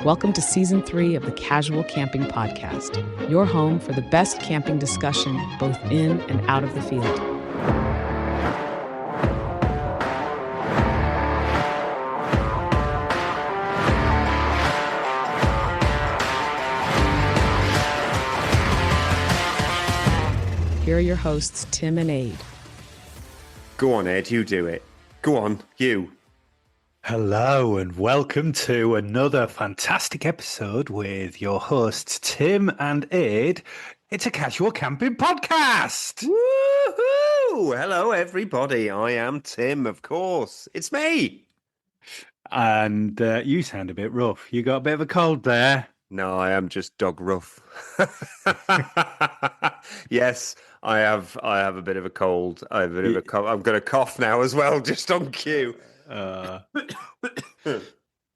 Welcome to Season 3 of the Casual Camping Podcast, your home for the best camping discussion both in and out of the field. Here are your hosts, Tim and Ade. Go on, Ed, you do it. Go on, you. Hello and welcome to another fantastic episode with your hosts Tim and Ade. It's a casual camping podcast. Woohoo! Hello, everybody. I am Tim, of course. It's me. And you sound a bit rough. You got a bit of a cold there. No, I am just dog rough. Yes, I have a bit of a cold. I have a bit of a cough. I'm going to cough now as well, just on cue. I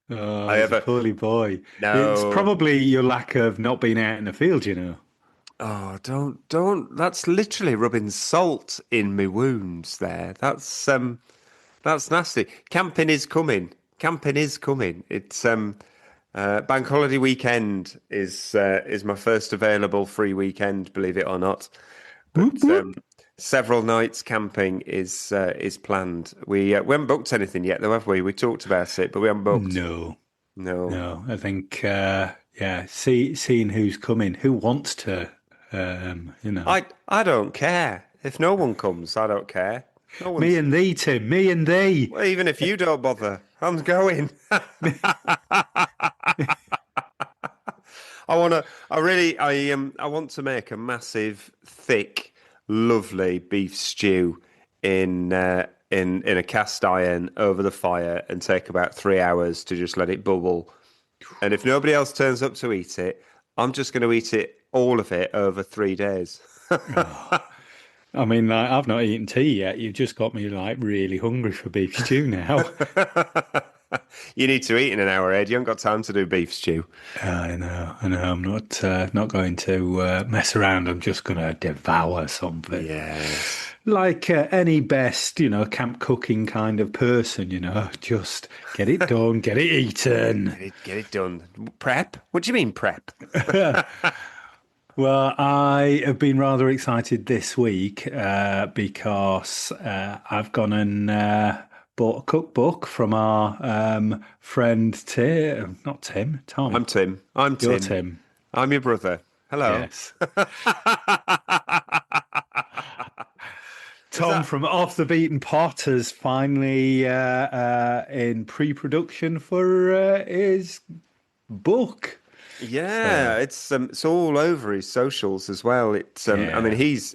have a poorly boy. No. It's probably your lack of not being out in the field, you know. Oh, don't. That's literally rubbing salt in my wounds there. That's nasty. Camping is coming. It's bank holiday weekend is my first available free weekend, believe it or not. But several nights camping is planned. We haven't booked anything yet, though, have we? We talked about it, but we haven't booked. No. I think seeing who's coming, who wants to, I don't care if no one comes. I don't care. No one's... Me and thee, Tim. Me and thee. Well, even if you don't bother, I'm going. I want to make a massive, thick, lovely beef stew in a cast iron over the fire and take about 3 hours to just let it bubble. And if nobody else turns up to eat it, I'm just going to eat it, all of it, over 3 days. I mean, I've not eaten tea yet. You've just got me really hungry for beef stew now. You need to eat in an hour, Ed. You haven't got time to do beef stew. I know. I'm not going to mess around. I'm just going to devour something. Yes. Like any best, camp cooking kind of person, just get it done, get it eaten. Get it done. Prep? What do you mean prep? Well, I have been rather excited this week because I've gone and bought a cookbook from our friend Tom. I'm Tim. You're Tim. I'm your brother. Hello. Yes. Tom from Off the Beaten Pot is finally in pre-production for his book. Yeah, it's all over his socials as well. It's I mean he's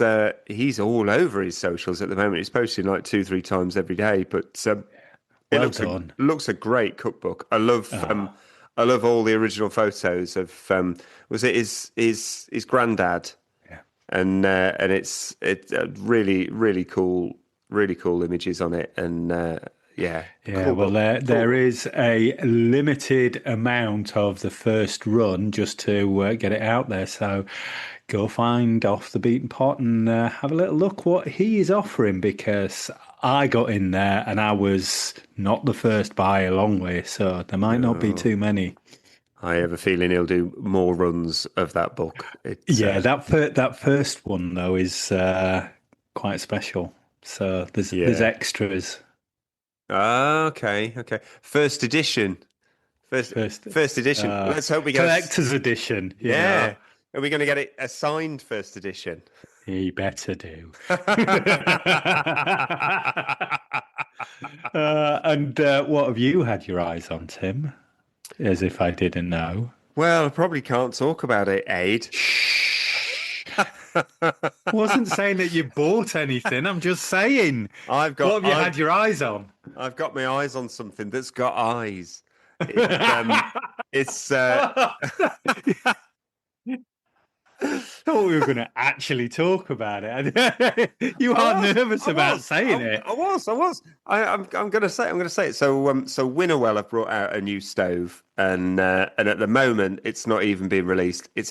all over his socials at the moment. He's posting like 2-3 times every day. But it looks a great cookbook. I love all the original photos of was it his granddad? Yeah, and it's really cool images on it and. Yeah. Cool. Well, there is a limited amount of the first run just to get it out there. So go find Off the Beaten Pot and have a little look what he is offering, because I got in there and I was not the first by a long way. So there might not be too many. I have a feeling he'll do more runs of that book. That first one though is quite special. So there's extras. Okay. First edition. First edition. Let's hope we get collector's edition. Yeah. Are we going to get it a signed first edition? You better do. And what have you had your eyes on, Tim? As if I didn't know. Well, I probably can't talk about it, Ade. Wasn't saying that you bought anything. I'm just saying. What have you had your eyes on? I've got my eyes on something that's got eyes. It's. Thought we were going to actually talk about it. You are nervous about saying it. I was. I'm going to say it. So Winterwell have brought out a new stove, and at the moment it's not even being released. It's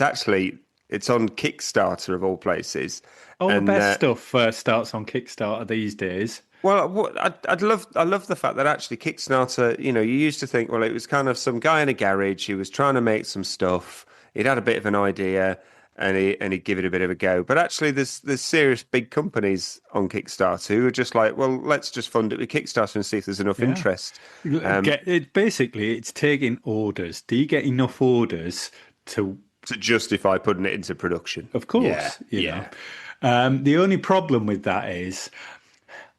on Kickstarter of all places. All the best stuff starts on Kickstarter these days. Well, I love the fact that actually Kickstarter, you used to think, well, it was kind of some guy in a garage who was trying to make some stuff. He'd had a bit of an idea and he'd give it a bit of a go. But actually, there's serious big companies on Kickstarter who are just like, well, let's just fund it with Kickstarter and see if there's enough Yeah. interest. Basically, it's taking orders. Do you get enough orders to? To justify putting it into production. Of course, Yeah. The only problem with that is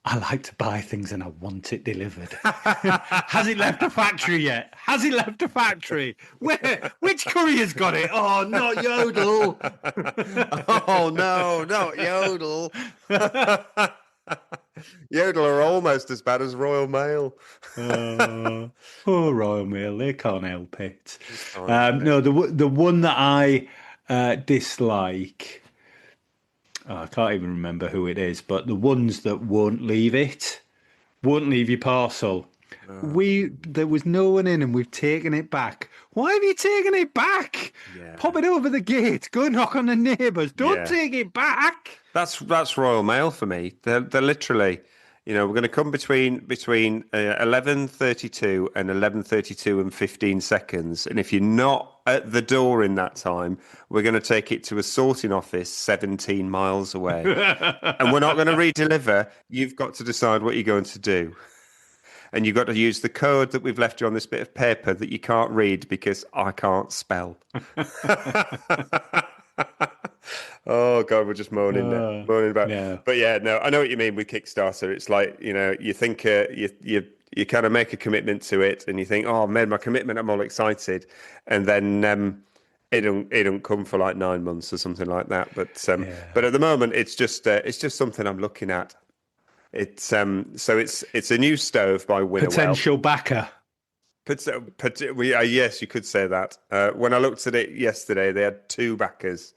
I like to buy things and I want it delivered. Has it left the factory yet? Has it left the factory? Where? Which courier's got it? Oh, not Yodel. Oh no, not Yodel. Yodel are almost as bad as Royal Mail. Poor Royal Mail, they can't help it. No, the one that I dislike, I can't even remember who it is, but the ones that won't leave your parcel. There was no one in and we've taken it back. Why have you taken it back? Yeah. Pop it over the gate. Go knock on the neighbours. Don't take it back. That's Royal Mail for me. They're literally, we're going to come between 11:32 and 11:32 and 15 seconds, and if you're not at the door in that time, we're going to take it to a sorting office 17 miles away, and we're not going to re-deliver. You've got to decide what you're going to do. And you've got to use the code that we've left you on this bit of paper that you can't read because I can't spell. Oh God, we're just moaning about. Yeah. But yeah, no, I know what you mean with Kickstarter. It's like, you think you kind of make a commitment to it, and you think, oh, I've made my commitment, I'm all excited, and then it don't come for like 9 months or something like that. But at the moment, it's just something I'm looking at. It's it's a new stove by Winnerwell. Potential backer. Yes, you could say that. When I looked at it yesterday, they had 2 backers.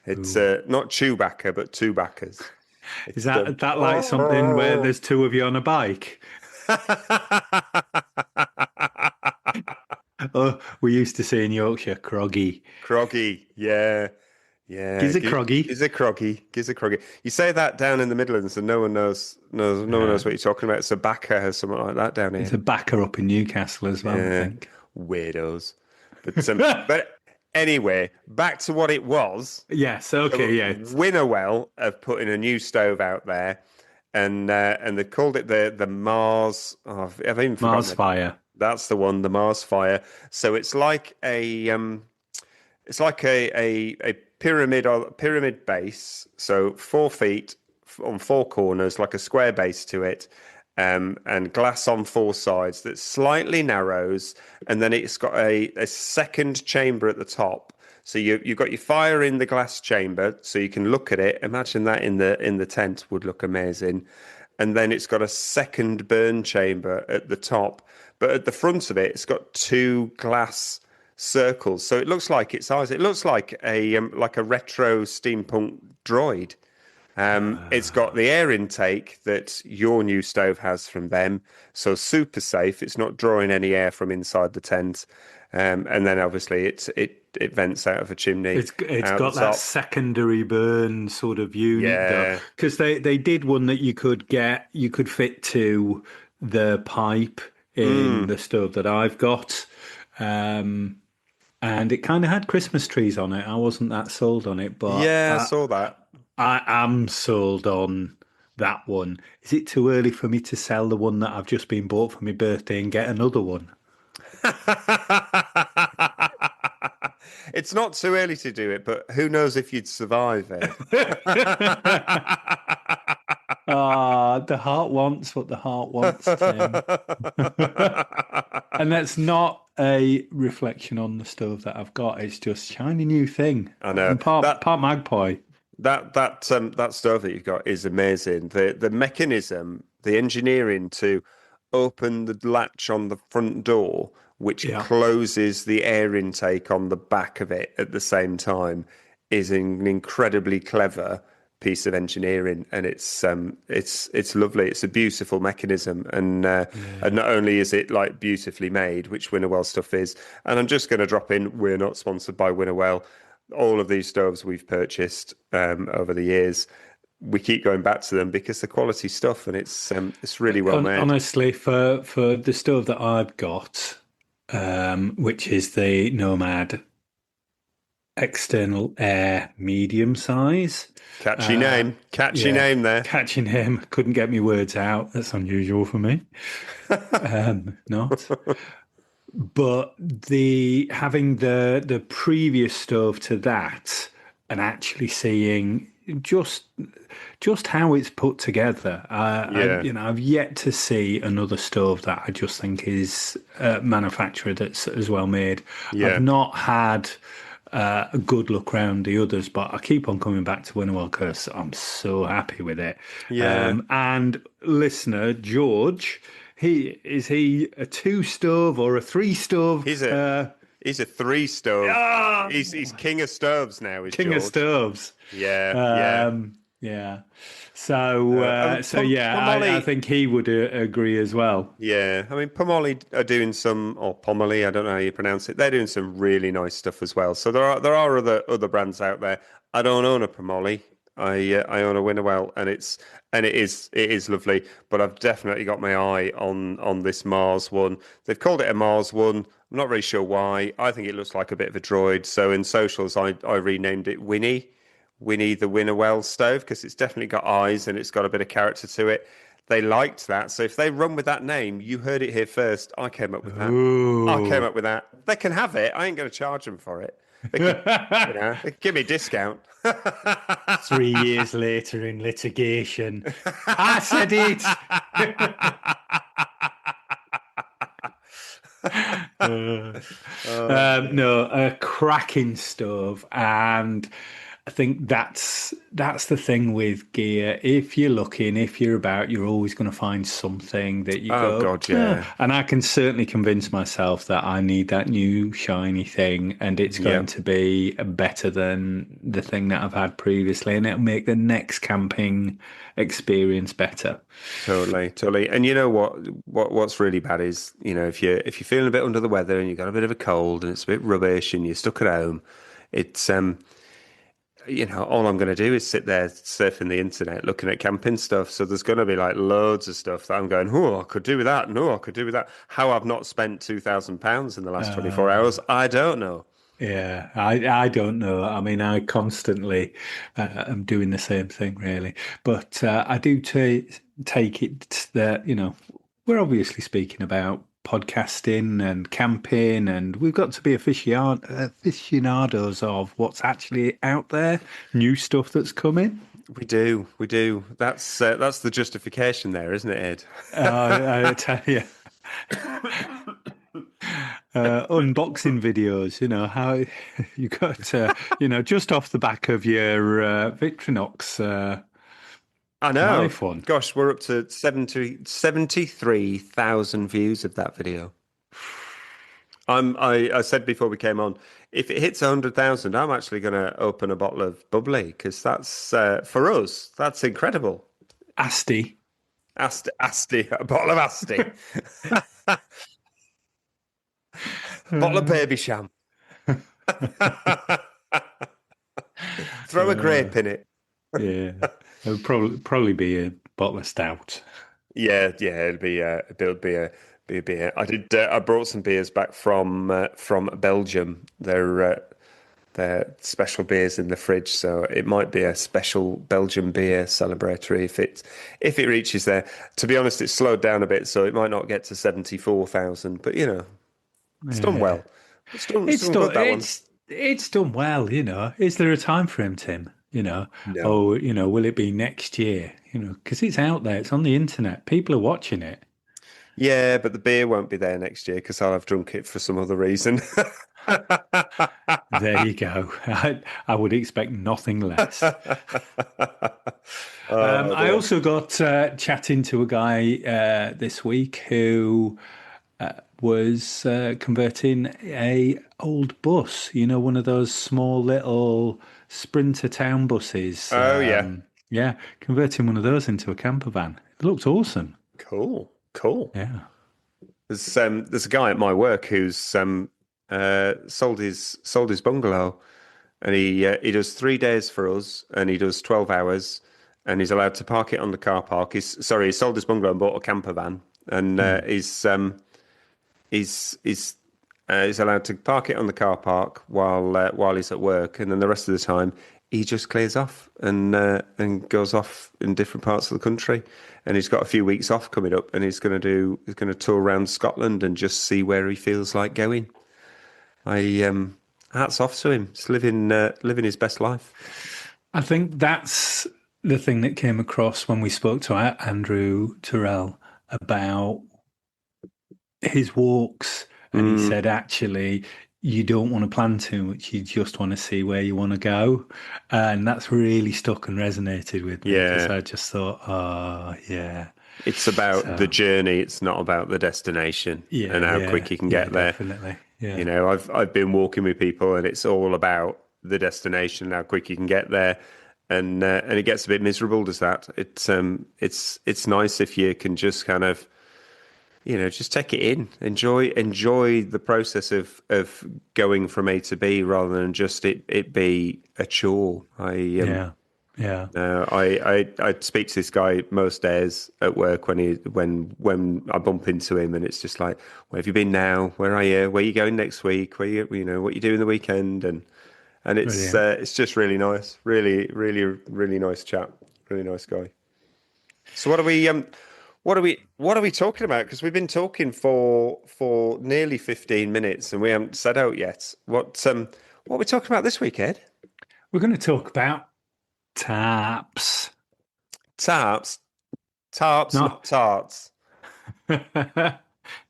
It's not Chewbacca, but 2 backers. Is that like something where there's 2 of you on a bike? Oh, we used to say in Yorkshire, croggy. Croggy, yeah. Yeah, Giz a croggy. Giz a croggy. You say that down in the Midlands, and no one knows what you're talking about. It's a backer or something like that down here. It's a backer up in Newcastle as well, I think. Weirdos. But anyway, back to what it was. Yes. Okay. So Winnerwell have put in a new stove out there, and they called it the Mars. Oh, I've even forgotten Mars Fire. That's the one, the Mars Fire. So it's like a pyramid base, so 4 feet on 4 corners, like a square base to it, and glass on 4 sides that slightly narrows, and then it's got a second chamber at the top. So you've got your fire in the glass chamber, so you can look at it. Imagine that in the tent would look amazing. And then it's got a second burn chamber at the top, but at the front of it, it's got 2 glass circles, so it looks like its eyes. It looks like a retro steampunk droid. It's got the air intake that your new stove has from them, so super safe. It's not drawing any air from inside the tent, and then obviously it vents out of a chimney. It's got that top. Secondary burn sort of unit, because they did one that you could fit to the pipe in the stove that I've got. And it kind of had Christmas trees on it. I wasn't that sold on it, but I saw that. I am sold on that one. Is it too early for me to sell the one that I've just been bought for my birthday and get another one? It's not too early to do it, but who knows if you'd survive it. The heart wants what the heart wants, Tim. And that's not a reflection on the stove that I've got. It's just shiny new thing. I know. And part magpie. That stove that you've got is amazing. The mechanism, the engineering to open the latch on the front door, which closes the air intake on the back of it at the same time, is an incredibly clever piece of engineering, and it's lovely. It's a beautiful mechanism, and not only is it like beautifully made, which Winnerwell stuff is, and I'm just going to drop in, we're not sponsored by Winnerwell. All of these stoves we've purchased over the years, we keep going back to them because the quality stuff and it's really well made. Honestly, for the stove that I've got, which is the Nomad external air medium size. Catchy name, catchy Yeah, name there. catching him. Couldn't get me words out. That's unusual for me. Not. But the having the previous stove to that and actually seeing just just how it's put together. Yeah, I've yet to see another stove that I just think is manufactured that's as well made. I've yeah, not had a good look around the others, but I keep on coming back to Winnowell because I'm so happy with it. yeah. And listener George, he a two stove or a three stove? He's a three stove. Ah, He's king of stoves now. Is king of George? stoves. Yeah, yeah. Yeah. So, I mean, yeah, I Pomoli. think he would agree as well. Yeah, I mean, Pomoli are doing some, or Pomoli, I don't know how you pronounce it. They're doing some really nice stuff as well. So there are other brands out there. I don't own a Pomoli. I own a Winnowell, and it is lovely. But I've definitely got my eye on this Mars one. They've called it a Mars one. I'm not really sure why. I think it looks like a bit of a droid. So in socials, I renamed it Winnie the Winnowell stove because it's definitely got eyes and it's got a bit of character to it. They liked that. So if they run with that name, you heard it here first. I came up with that. I came Ooh. up with that. They can have it. I ain't going to charge them for it. They could, they could give me a discount. 3 years later in litigation. I said it. No, a cracking stove, and I think that's the thing with gear. If you're looking, if you're about, you're always going to find something that you Oh go. God, yeah, And I can certainly convince myself that I need that new shiny thing, and it's yeah, going to be better than the thing that I've had previously, and it'll make the next camping experience better. totally, totally. And you know what's really bad is if you're feeling a bit under the weather and you've got a bit of a cold and it's a bit rubbish and you're stuck at home, it's all I'm going to do is sit there surfing the internet, looking at camping stuff. So there's going to be like loads of stuff that I'm going, oh, I could do with that. No, I could do with that. How I've not spent £2,000 in the last 24 hours, I don't know. Yeah, I don't know. I mean, I constantly am doing the same thing, really. But I do take it that, we're obviously speaking about podcasting and camping, and we've got to be aficionados of what's actually out there, new stuff that's coming. We do, we do. That's the justification there, isn't it, Ed? I tell you. Unboxing videos, how you got, just off the back of your Victorinox I know. live one. Gosh, we're up to 73,000 views of that video. I said before we came on, if it hits 100,000, I'm actually going to open a bottle of bubbly because that's for us. That's incredible. Asti. Asti, a bottle of Asti, bottle of baby sham. Throw a grape in it. Yeah, it would probably be a bottle of stout. Yeah, yeah, it'll be a beer. I brought some beers back from Belgium. They're special beers in the fridge, so it might be a special Belgian beer celebratory if it reaches there. To be honest, it's slowed down a bit, so it might not get to 74,000. But it's done Yeah. well. It's done good, that one. It's done well, Is there a time frame, Tim? No. Will it be next year? Because it's out there, it's on the internet, people are watching it. Yeah, but the beer won't be there next year because I'll have drunk it for some other reason. There you go. I would expect nothing less. I also got chatting to a guy this week who was converting a old bus. One of those small little sprinter town buses. Oh yeah, Yeah, converting one of those into a camper van. It looked awesome. cool, cool. Yeah. There's a guy at my work who's sold his bungalow, and he does 3 days for us, and he does 12 hours, and he's allowed to park it on the car park. He sold his bungalow and bought a camper van, and he's allowed to park it on the car park while he's at work, and then the rest of the time he just clears off and goes off in different parts of the country. And he's got a few weeks off coming up, and he's going to tour around Scotland and just see where he feels like going. Hats off to him. He's living his best life. I think that's the thing that came across when we spoke to Andrew Terrell about his walks. And he said, actually, you don't want to plan too much. You just want to see where you want to go. And that's really stuck and resonated with me. Because I just thought, yeah. It's about the journey. It's not about the destination and how quick you can get there. Definitely. Yeah. You know, I've been walking with people, and it's all about the destination, how quick you can get there. And it gets a bit miserable, does that? It's nice if you can just kind of, you know, just take it in, enjoy the process of going from A to B rather than just it be a chore. I speak to this guy most days at work when I bump into him, and it's just like, where have you been now? Where are you? Where are you going next week? What you doing the weekend? And it's just really nice, really, really, really nice chap, really nice guy. So what are we talking about? Because we've been talking for nearly 15 minutes and we haven't set out yet. What are we talking about this week, Ed? We're going to talk about tarps. Tarps, not tarts.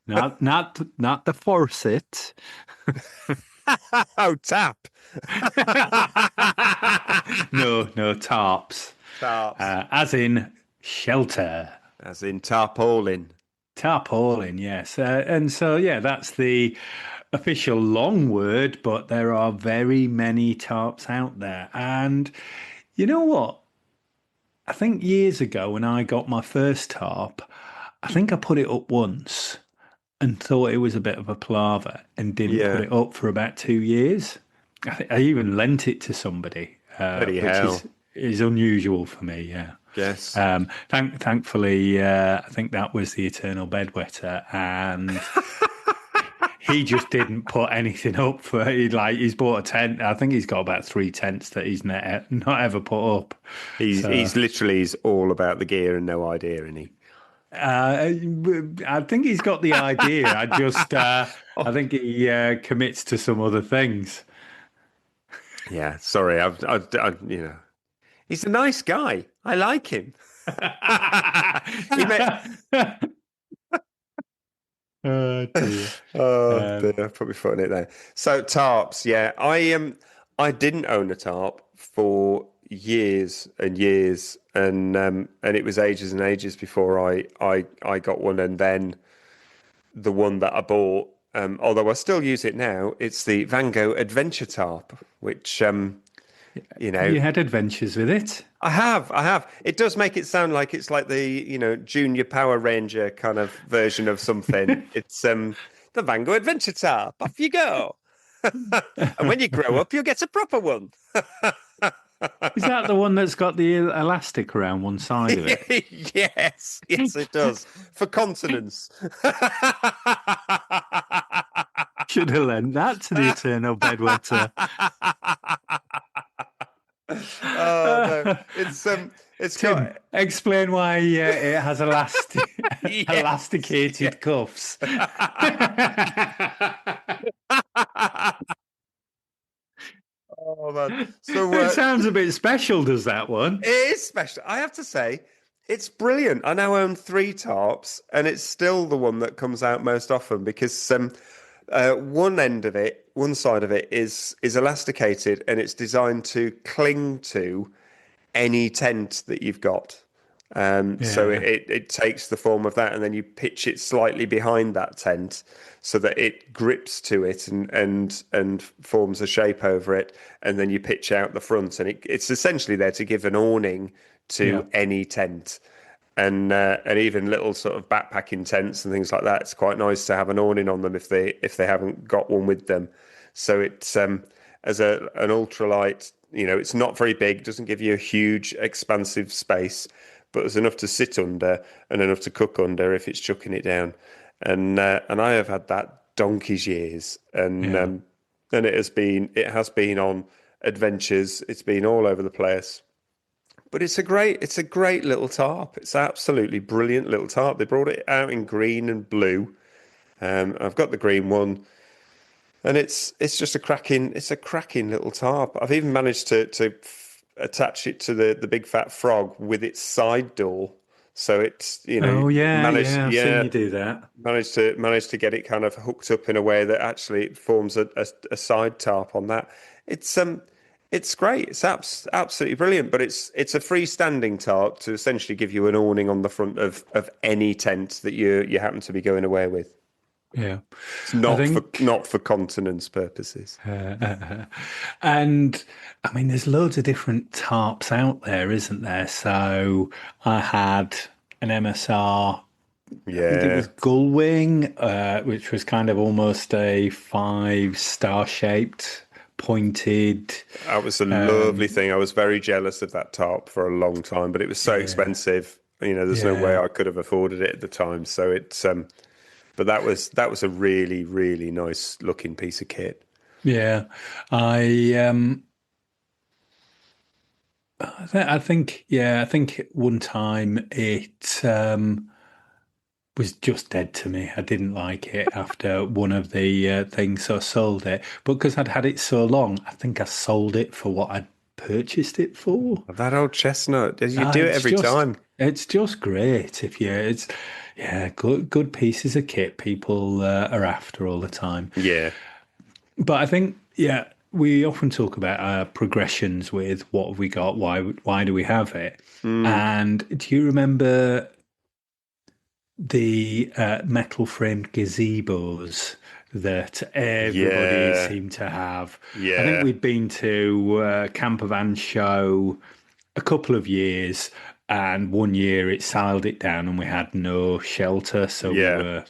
not the faucet. Oh, tap. No, tarps. Tarps. As in shelter. As in tarpaulin. Tarpaulin, yes. And so, that's the official long word, but there are very many tarps out there. And you know what? I think years ago when I got my first tarp, I think I put it up once and thought it was a bit of a palaver and didn't put it up for about 2 years. I even lent it to somebody, which is unusual for me, yeah. Yes. Thankfully, I think that was the eternal bedwetter, and he just didn't put anything up for it. Like, he's bought a tent. I think he's got about 3 tents that he's not ever put up. He's all about the gear and no idea, isn't he? I think he's got the idea. I think he commits to some other things. Yeah, sorry. He's a nice guy. I like him. Oh dear. Dear. Put my foot in it there. So tarps, yeah. I didn't own a tarp for years and years, and it was ages and ages before I got one, and then the one that I bought, although I still use it now, it's the Van Gogh Adventure Tarp, which you had adventures with it. I have. It does make it sound like it's like the, Junior Power Ranger kind of version of something. It's the Van Gogh Adventure Tarp. Off you go. And when you grow up, you'll get a proper one. Is that the one that's got the elastic around one side of it? Yes, it does. For continence. Should have lent that to the eternal bedwetter. Oh no! It's Tim, explain why it has elasticated cuffs. Oh man! So it sounds a bit special, does that one? It is special. I have to say, it's brilliant. I now own 3 tarps, and it's still the one that comes out most often because one side of it is elasticated, and it's designed to cling to any tent that you've got. So it takes the form of that, and then you pitch it slightly behind that tent so that it grips to it and forms a shape over it, and then you pitch out the front, and it's essentially there to give an awning to any tent. And even little sort of backpacking tents and things like that, it's quite nice to have an awning on them if they haven't got one with them. So it's as an ultralight it's not very big, doesn't give you a huge, expansive space, but there's enough to sit under and enough to cook under if it's chucking it down. And I have had that donkey's years, Yeah. and it has been on adventures. It's been all over the place. But it's a great little tarp. It's absolutely brilliant little tarp. They brought it out in green and blue. I've got the green one, and it's just a cracking little tarp. I've even managed to attach it to the big fat frog with its side door, so it's Oh yeah, managed yeah. I've seen you do that. managed to get it kind of hooked up in a way that actually it forms a side tarp on that. It's great. It's absolutely brilliant, but it's a freestanding tarp to essentially give you an awning on the front of any tent that you happen to be going away with. Yeah. It's I not think, for continence purposes. and I mean, there's loads of different tarps out there, isn't there? So I had an MSR, I think it was Yeah, Gullwing, which was kind of almost a five star shaped, pointed. that was a lovely Um, thing. I was very jealous of that tarp for a long time, but it was so yeah, expensive. There's no way yeah, I could have afforded it at the time. So but that was a really, really nice looking piece of kit. yeah. I I think one time it was just dead to me. I didn't like it after one of the things, so I sold it. But because I'd had it so long, I think I sold it for what I'd purchased it for. That old chestnut, you Ah, do it every time. it's just great if you, it's, yeah, good pieces of kit people are after all the time. Yeah. But I think, yeah, we often talk about progressions with what have we got, why do we have it? Mm, And do you remember the metal framed gazebos that everybody yeah. seemed to have? I think Yeah. we'd been to camper van show a couple of years, and one year it sailed it down and we had no shelter, so we Yeah. were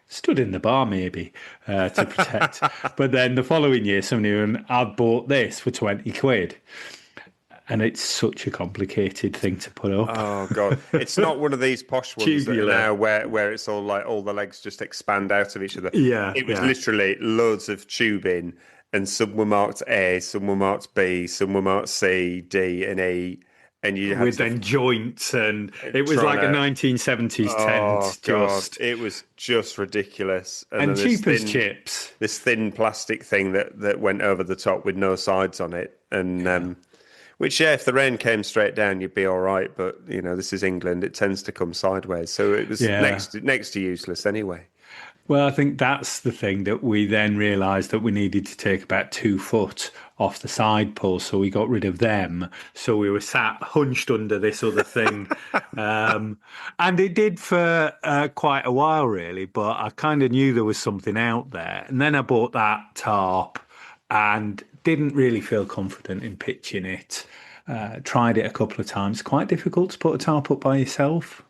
stood in the bar maybe to protect. But then the following year, somebody went, I bought this for 20 quid. And it's such a complicated thing to put up. Oh God, it's not one of these posh ones that are Tubular. now where it's all like all the legs just expand out of each other. Yeah, It was yeah. literally loads of tubing, and some were marked A, some were marked B, some were marked C, D, and E, and you had With to then joints, and it was trying like a to. 1970s Oh tent, God, just, it was just ridiculous. And and then cheap as chips. this thin plastic thing that went over the top with no sides on it, and Yeah. which, yeah, if the rain came straight down, you'd be all right. But this is England; it tends to come sideways, so it was Yeah. next to useless anyway. Well, I think that's the thing that we then realised that we needed to take about 2 foot off the side poles, so we got rid of them. So we were sat hunched under this other thing, um, and it did for quite a while, really. But I kind of knew there was something out there, and then I bought that tarp, and didn't really feel confident in pitching it. Tried it a couple of times. Quite difficult to put a tarp up by yourself.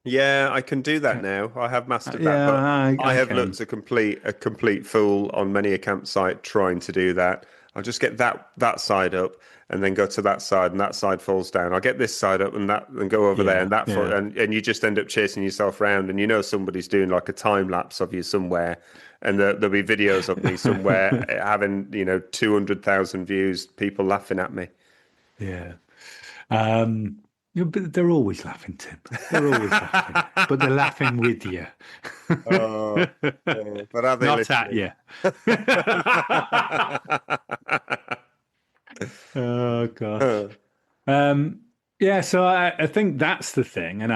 Yeah, I can do that now. I have mastered that, Yeah, but I I have can. looked a complete fool on many a campsite trying to do that. I'll just get that side up and then go to that side and that side falls down. I'll get this side up and go over there Yeah, and that fall, yeah. and you just end up chasing yourself around and somebody's doing like a time lapse of you somewhere and there'll be videos of me somewhere having 200,000 views, people laughing at me. Yeah. Yeah, but they're always laughing, Tim. They're always laughing, but they're laughing with you, Oh, oh, but are they not at listening? you. Oh gosh. Uh, Um, yeah, so I think that's the thing, and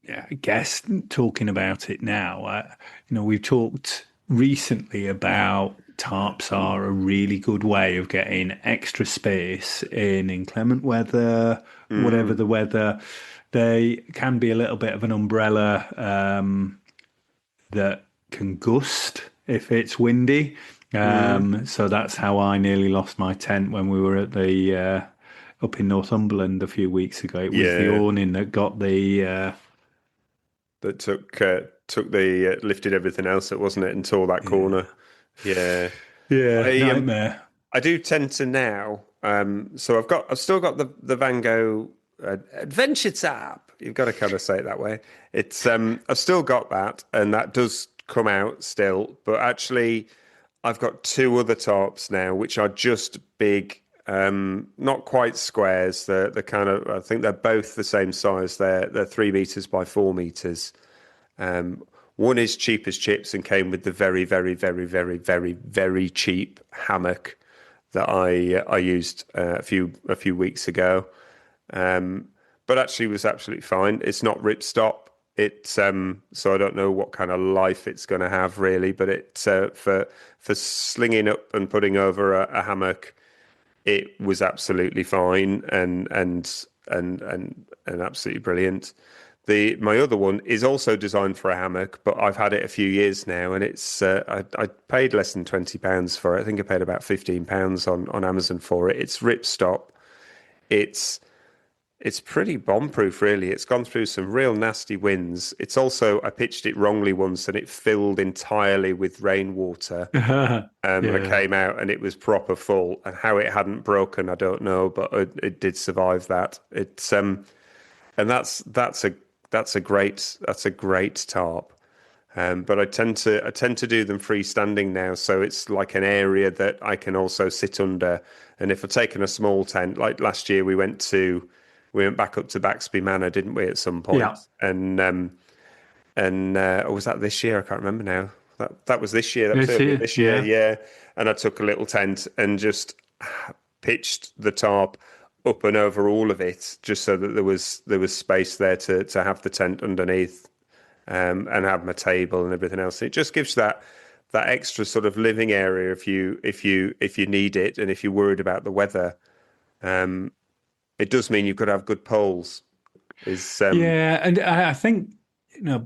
yeah, I guess talking about it now, we've talked recently about tarps are a really good way of getting extra space in inclement weather, whatever mm, the weather. They can be a little bit of an umbrella that can gust if it's windy. mm, So that's how I nearly lost my tent when we were at the up in Northumberland a few weeks ago. It was the yeah, awning that got the that took the lifted everything else up, wasn't it, and tore that yeah, corner. Yeah, yeah, I nightmare. I do tend to now. So I've still got the Van Gogh Adventure Tarp. You've got to kind of say it that way. It's I've still got that, and that does come out still. But actually, I've got two other tarps now, which are just big, not quite squares. They're kind of, I think they're both the same size. They're 3 meters by 4 meters. One is cheap as chips and came with the very, very, very, very, very, very cheap hammock that I used a few weeks ago. But actually was absolutely fine. It's not ripstop. So I don't know what kind of life it's going to have really, but for slinging up and putting over a hammock, it was absolutely fine and absolutely brilliant. My other one is also designed for a hammock, but I've had it a few years now, and it's I paid less than £20 for it. I think I paid about £15 on Amazon for it. It's ripstop. It's it's pretty bomb-proof, really. It's gone through some real nasty winds. It's also, I pitched it wrongly once and it filled entirely with rainwater. I Yeah. came out and it was proper full. And how it hadn't broken, I don't know, but it did survive that. And that's a great tarp. But I tend to do them freestanding now, so it's like an area that I can also sit under. And if I've taken a small tent, like last year, we went back up to Baxby Manor, didn't we, at some point? Yeah. Or was that this year? I can't remember now. That was this year. That was This earlier year. this year, Yeah. yeah. And I took a little tent and just pitched the tarp up and over all of it, just so that there was space there to have the tent underneath, and have my table and everything else. It just gives that extra sort of living area if you need it, and if you're worried about the weather. It does mean you've got to have good poles. Is Yeah, and I think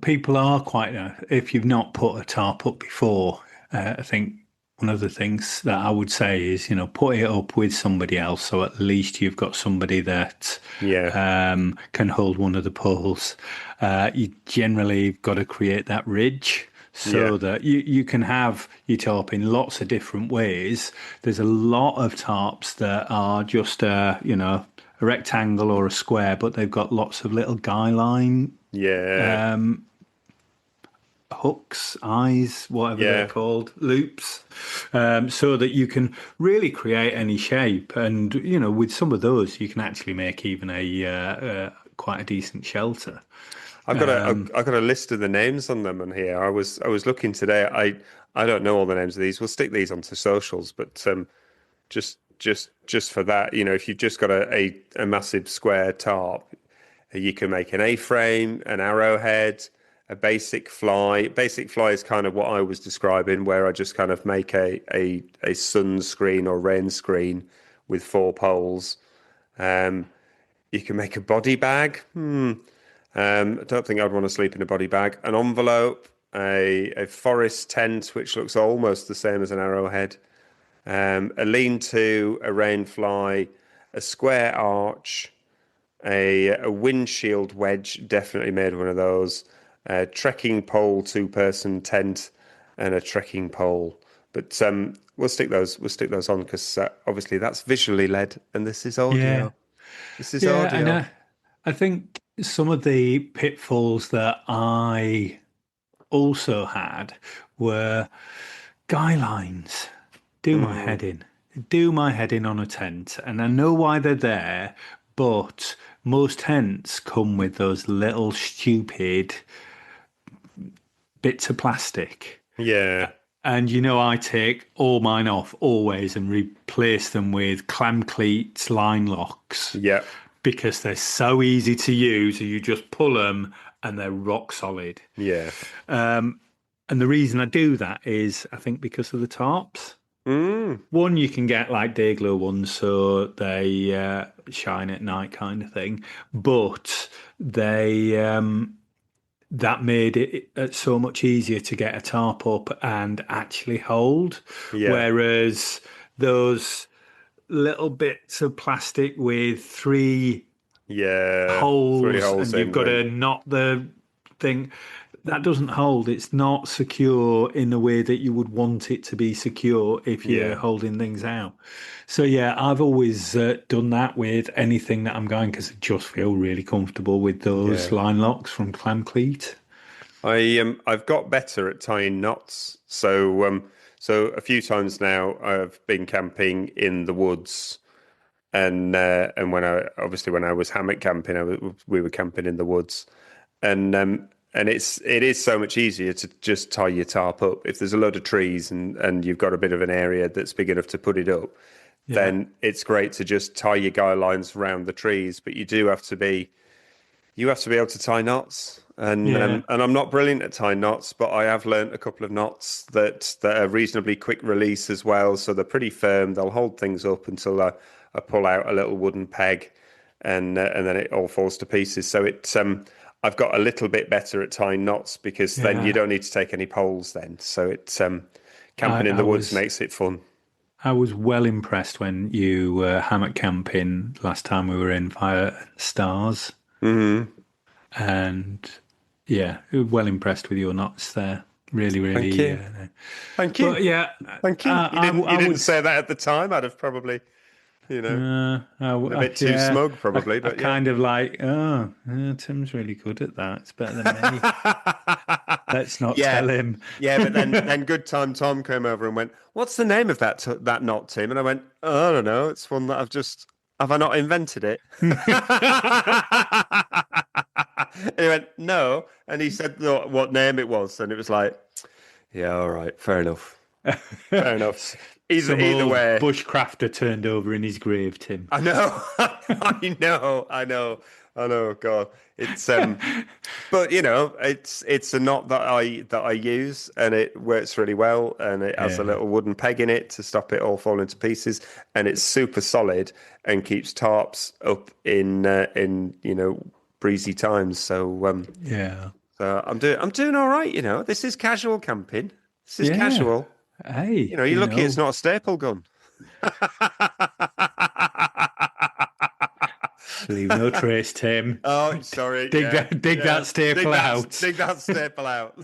people are quite. If you've not put a tarp up before, I think one of the things that I would say is put it up with somebody else, so at least you've got somebody that Yeah, can hold one of the poles. You generally got to create that ridge yeah, so that you can have your tarp in lots of different ways. There's a lot of tarps that are just a rectangle or a square, but they've got lots of little guy line yeah, hooks, eyes, whatever they're yeah. called, loops, so that you can really create any shape. And with some of those, you can actually make even a quite a decent shelter. I've got a list of the names on them on here. I was looking today. I don't know all the names of these. We'll stick these onto socials, but just for that, if you've just got a massive square tarp, you can make an A-frame, an arrowhead, a basic fly. Basic fly is kind of what I was describing, where I just kind of make a sun screen or rain screen with 4 poles. You can make a body bag. I don't think I'd want to sleep in a body bag. An envelope, a forest tent, which looks almost the same as an arrowhead. A lean-to, a rain fly, a square arch, a windshield wedge, definitely made one of those. A trekking pole, 2-person tent, and a trekking pole. But we'll stick those on because obviously that's visually led, and this is Yeah, audio. This is yeah, and audio. I think some of the pitfalls that I also had were guy lines. Do my Mm, head in. Do my head in on a tent. And I know why they're there, but most tents come with those little stupid bits of plastic. yeah, And I take all mine off always and replace them with clam cleats, line locks, yeah, because they're so easy to use. You just pull them and they're rock solid. yeah. And the reason I do that is I think because of the tarps. Mm, One, you can get like day glow ones, so they shine at night, kind of thing. But they that made it so much easier to get a tarp up and actually hold. yeah, Whereas those little bits of plastic with 3 yeah. Three holes holes and you've in, got and to knot the thing. that doesn't hold. It's not secure in the way that you would want it to be secure if you're Yeah, holding things out. So yeah, I've always done that with anything that I'm going because I just feel really comfortable with those yeah. line locks from Clam Cleat. I've got better at tying knots. So a few times now I've been camping in the woods, and when I was hammock camping, we were camping in the woods, and it is so much easier to just tie your tarp up if there's a load of trees and you've got a bit of an area that's big enough to put it up. Yeah, Then it's great to just tie your guy lines around the trees, but you have to be able to tie knots, yeah, and I'm not brilliant at tying knots, but I have learnt a couple of knots that are reasonably quick release as well. So they're pretty firm. They'll hold things up until I pull out a little wooden peg, and then it all falls to pieces. So I've got a little bit better at tying knots because then you yeah. don't need to take any poles then. So I, camping in I the woods was makes it fun. I was well impressed when you were hammock camping last time we were in Fire and Stars, Hmm. and yeah, well impressed with your knots there. Really, Thank really. you. Thank you. But yeah, Thank you. I You didn't would. say that at the time. I'd have probably, been a bit too Yeah, smug, probably, I but yeah. kind of like, Tim's really good at that. It's better than me. Let's not Yeah, tell him. yeah, but then Good Time Tom came over and went, "What's the name of that knot, Tim?" And I went, "Oh, I don't know. It's one that have I not invented it?" And he went, "No," and he said what name it was, and it was like, "Yeah, all right, fair enough, fair enough." Some Either old way, bushcrafter turned over in his grave, Tim. I know, I know. God, it's but it's a knot that I use, and it works really well, and it has a Yeah. little wooden peg in it to stop it all falling to pieces, and it's super solid and keeps tarps up in breezy times. Yeah. So I'm doing all right. This is casual camping. This is Yeah. casual. Hey, You're lucky it's not a staple gun. leave no trace, Tim. Oh, sorry. Dig Yeah, that yeah. staple out. Dig that staple out.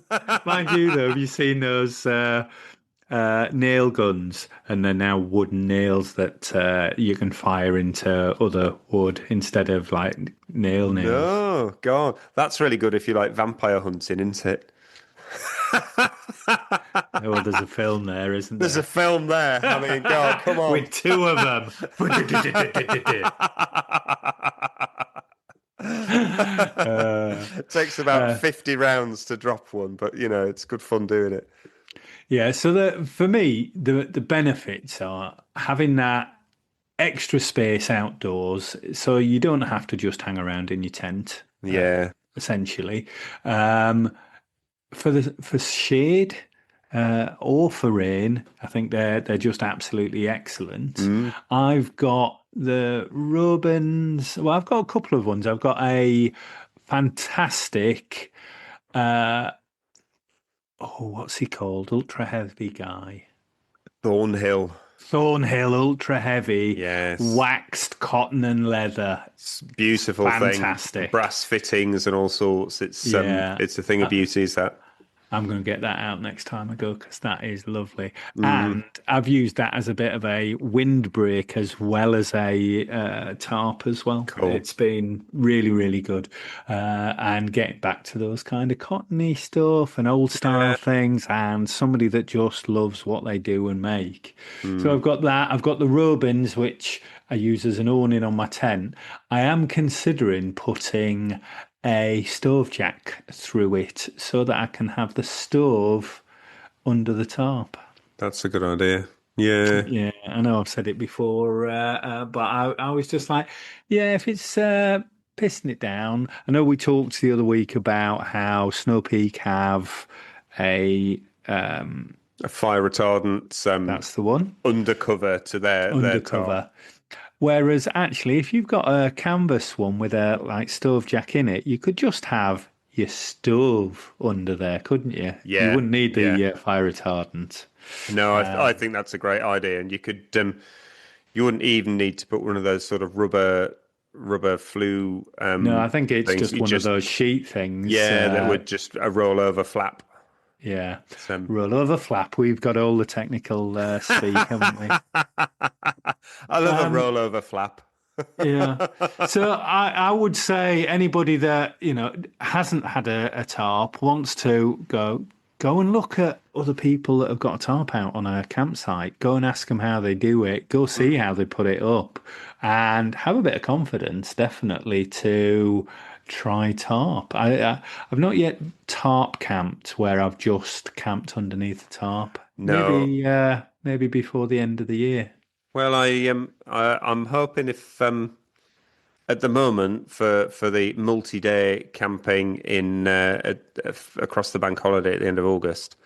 Mind you, though, have you seen those nail guns? And they're now wooden nails that you can fire into other wood instead of like nails. No, God, that's really good if you like vampire hunting, isn't it? Oh, there's a film there, isn't There's a there? film there. I mean, God, come on. With two of them. It takes about 50 rounds to drop one, but it's good fun doing it. Yeah, so for me, the benefits are having that extra space outdoors, so you don't have to just hang around in your tent, Yeah. essentially. Um, for shade or for rain, I think they're just absolutely excellent. Mm. I've got the Robins. Well, I've got a couple of ones. I've got a fantastic. Uh, what's he called? Ultra heavy guy. Thornhill. Thornhill Ultra Heavy, Yes. waxed cotton and leather. It's a beautiful thing. Fantastic. Brass fittings and all sorts. Yeah, It's a thing of beauty, is that? I'm going to get that out next time I go because that is lovely. Mm. And I've used that as a bit of a windbreak as well as a tarp as well. Cool. It's been really, really good. And getting back to those kind of cottony stuff and old style Yeah. things and somebody that just loves what they do and make. So Mm. I've got that. I've got the Robins, which I use as an awning on my tent. I am considering putting a stove jack through it so that I can have the stove under the tarp. That's a good idea. Yeah. Yeah, I know I've said it before, but I was just like, yeah, if it's pissing it down. I know we talked the other week about how Snow Peak have a A fire retardant that's the one undercover to their tarp. undercover. Whereas actually, if you've got a canvas one with a like stove jack in it, you could just have your stove under there, couldn't you? You Yeah. wouldn't need Yeah. the fire retardant. No, I think that's a great idea, and you wouldn't even need to put one of those sort of rubber flue No, I think it's things. just You one of just those sheet things. that would just a rollover flap. Yeah. It's, Roll over flap. We've got all the technical speak, haven't we? I love a Um, rollover flap. yeah. So I would say anybody that, hasn't had a tarp wants to go and look at other people that have got a tarp out on a campsite. Go and ask them how they do it. Go see how they put it up and have a bit of confidence, definitely, to try tarp. I've not yet tarp camped where I've just camped underneath a tarp. No. Maybe before the end of the year. Well, I'm hoping if at the moment for the multi-day camping in across the bank holiday at the end of August,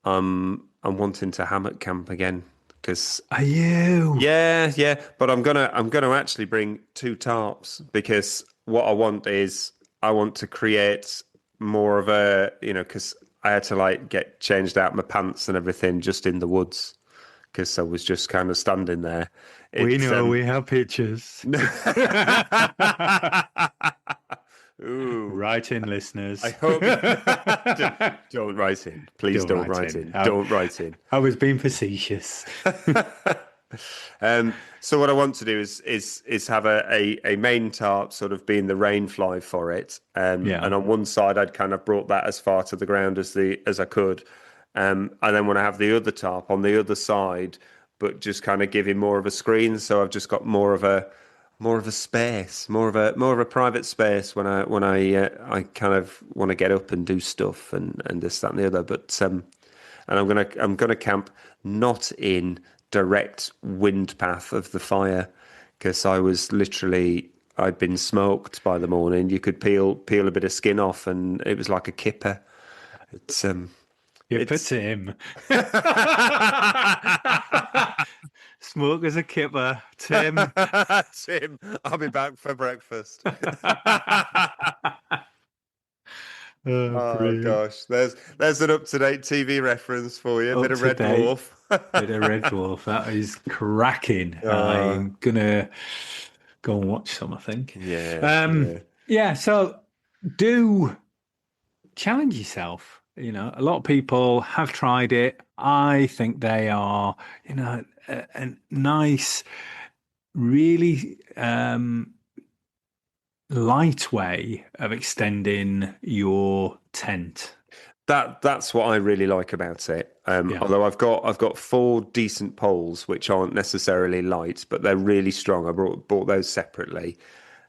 I'm wanting to hammock camp again because Are you? yeah, but I'm gonna actually bring two tarps because what I want is I want to create more of a because I had to like get changed out my pants and everything just in the woods because I was just kind of standing there. We It's know we have pictures. Ooh, Write in, I listeners. hope don't write in. Please Don't don't write write in. in. Don't write in. I was being facetious. So what I want to do is have a main tarp sort of being the rain fly for it. Yeah. And on one side I'd kind of brought that as far to the ground as I could. And then when I have the other tarp on the other side, but just kind of giving more of a screen. So I've just got more of a space, more of a private space I kind of want to get up and do stuff and this, that, and the other. But and I'm gonna camp not in direct wind path of the fire because I'd been smoked by the morning. You could peel a bit of skin off and it was like a kipper. It's Kipper it's Tim. Smoke as a kipper. Tim. Tim, I'll be back for breakfast. Oh, Oh brilliant. gosh, there's an up-to-date TV reference for you. A bit Up of to Red date. Dwarf. Bit of Red Dwarf. That is cracking. Uh, I'm gonna go and watch some, I think. yeah, Um, yeah. yeah, so do challenge yourself. A lot of people have tried it. I think they are, a nice, really light way of extending your tent. That's what I really like about it. Yeah. Although I've got four decent poles which aren't necessarily light, but they're really strong. I bought those separately.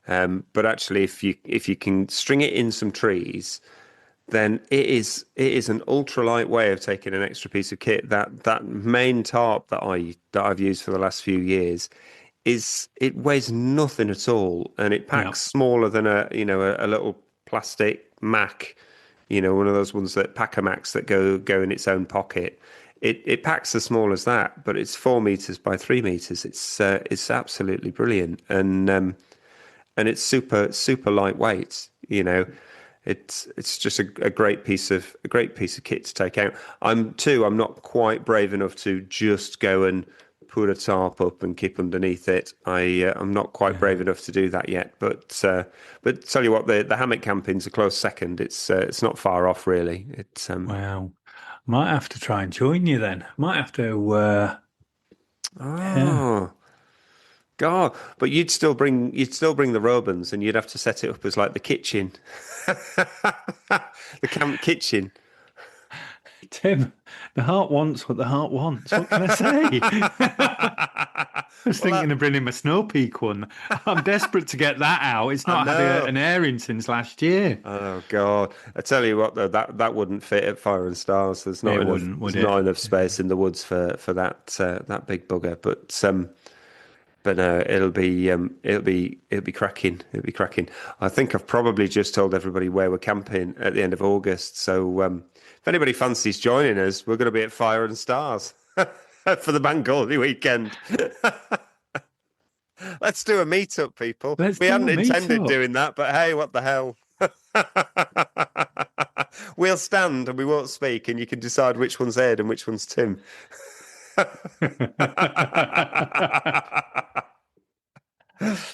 But actually, if you can string it in some trees, then it is an ultralight way of taking an extra piece of kit. That main tarp that I've used for the last few years it weighs nothing at all, and it Yeah. packs smaller than a little plastic Mac, one of those ones that pack a Macs that go in its own pocket. It packs as small as that, but it's 4 meters by 3 meters. It's absolutely brilliant, and it's super lightweight. It's just a great piece of kit to take out. I'm not quite brave enough to just go and put a tarp up and keep underneath it. I'm not quite brave enough to do that yet. But tell you what, the hammock camping's a close second. It's not far off really. It's Wow. Might have to try and join you then. Might have to, yeah. oh God, but you'd still bring the Robins and you'd have to set it up as like the kitchen, the camp kitchen. Tim, the heart wants what the heart wants. What can I say? I was Well, thinking of bringing my Snow Peak one. I'm desperate to get that out. It's I not had know. an airing since last year. Oh God! I tell you what, though, that wouldn't fit at Fire and Stars. There's not It enough. wouldn't, There's would it? not enough space in the woods for that big bugger. But no, it'll be cracking. It'll be cracking. I think I've probably just told everybody where we're camping at the end of August. So if anybody fancies joining us, we're going to be at Fire and Stars for the bank holiday weekend. Let's do a meetup, people. Let's We do hadn't a intended meetup. doing that, but hey, what the hell? We'll stand and we won't speak, and you can decide which one's Ed and which one's Tim.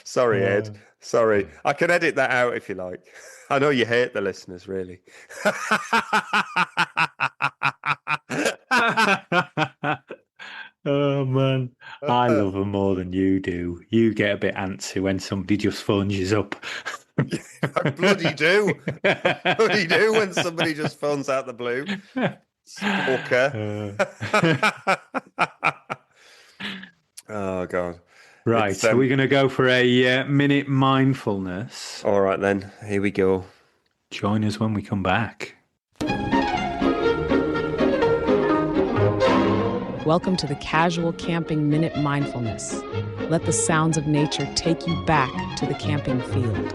Sorry, Ed. Uh, Sorry. I can edit that out if you like. I know you hate the listeners, really. Oh man, I love them more than you do. You get a bit antsy when somebody just phones you up. I bloody do. I bloody do when somebody just phones out the blue. Stalker. Oh, God. Right, It's so we're going to go for a minute mindfulness. all right then. Here we go. Join us when we come back. Welcome to the Casual Camping Minute Mindfulness. Let the sounds of nature take you back to the camping field.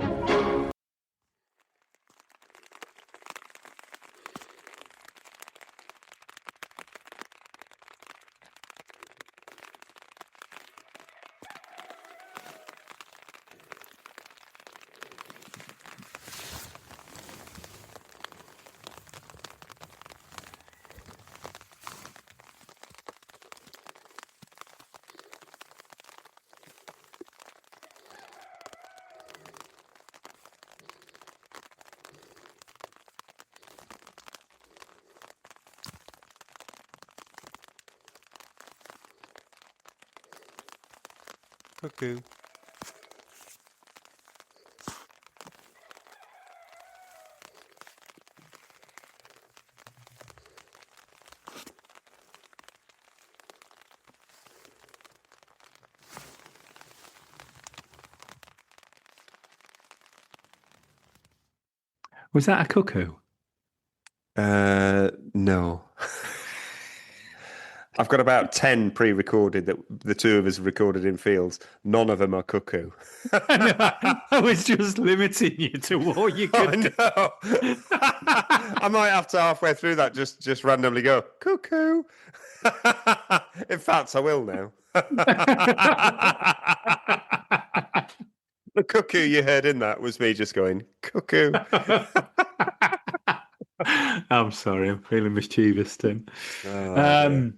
Cuckoo. Was that a cuckoo? No. I've got about 10 pre-recorded that the two of us recorded in fields. None of them are cuckoo. I was just limiting you to what you I could do. know. I might have to halfway through that just randomly go, cuckoo. In fact, I will now. The cuckoo you heard in that was me just going, cuckoo. I'm sorry, I'm feeling mischievous, Tim. Oh,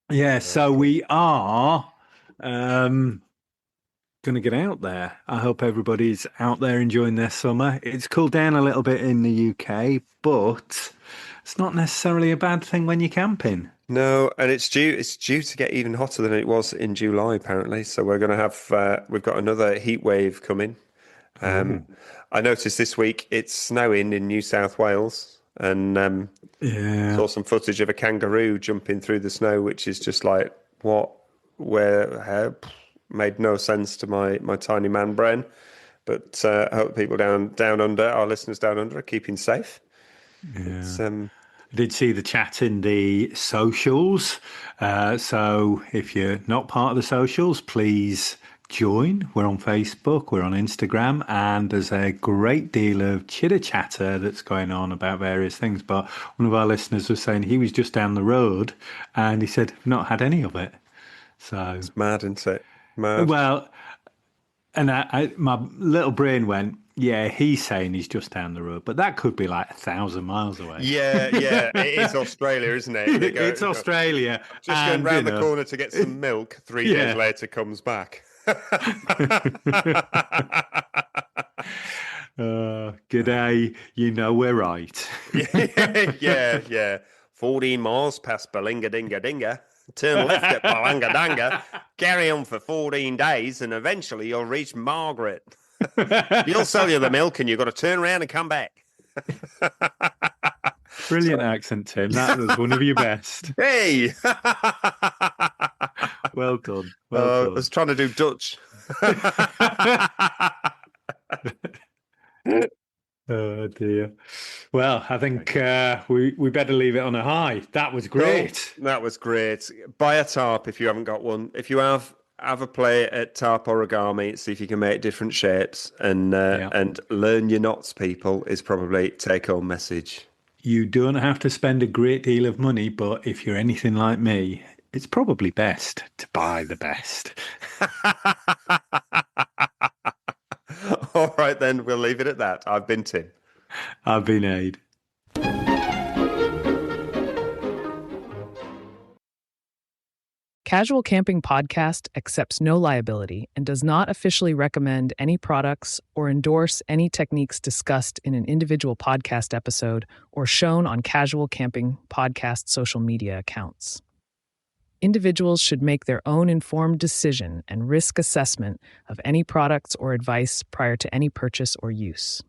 Yeah, so we are going to get out there. I hope everybody's out there enjoying their summer. It's cooled down a little bit in the UK, but it's not necessarily a bad thing when you're camping. no, and it's due to get even hotter than it was in July, apparently. So we're going to have we've got another heat wave coming. I noticed this week it's snowing in New South Wales, and Yeah. saw some footage of a kangaroo jumping through the snow, which is just like what, where, how, made no sense to my tiny man brain. But I hope people down under, our listeners down under, are keeping safe. It's I did see the chat in the socials. So if you're not part of the socials, please join. We're on Facebook, we're on Instagram, and there's a great deal of chitter chatter that's going on about various things. But one of our listeners was saying he was just down the road and he said, I've not had any of it. So, mad, isn't it? Mad. well, and my little brain went, yeah, he's saying he's just down the road, but that could be like 1,000 miles away. Yeah, yeah, it is Australia, isn't it? It's Australia. Just going and, round the corner to get some milk. 3 days Yeah. later, comes back. G'day, you know we're right. Yeah. 14 miles past Balinga Dinga Dinga. Turn left at Balanga Danga. Carry on for 14 days, and eventually you'll reach Margaret. You'll sell you the milk, and you've got to turn around and come back. Brilliant accent, Tim. That was one of your best. Hey! Well done. I Well done. was trying to do Dutch. Oh dear. Well, I think we better leave it on a high. That was great. That was great. Buy a tarp if you haven't got one. If you have a play at tarp origami, see if you can make different shapes, and learn your knots, people, is probably take home message. You don't have to spend a great deal of money, but if you're anything like me, it's probably best to buy the best. All right, then we'll leave it at that. I've been Tim. I've been Ade. Casual Camping Podcast accepts no liability and does not officially recommend any products or endorse any techniques discussed in an individual podcast episode or shown on Casual Camping Podcast social media accounts. Individuals should make their own informed decision and risk assessment of any products or advice prior to any purchase or use.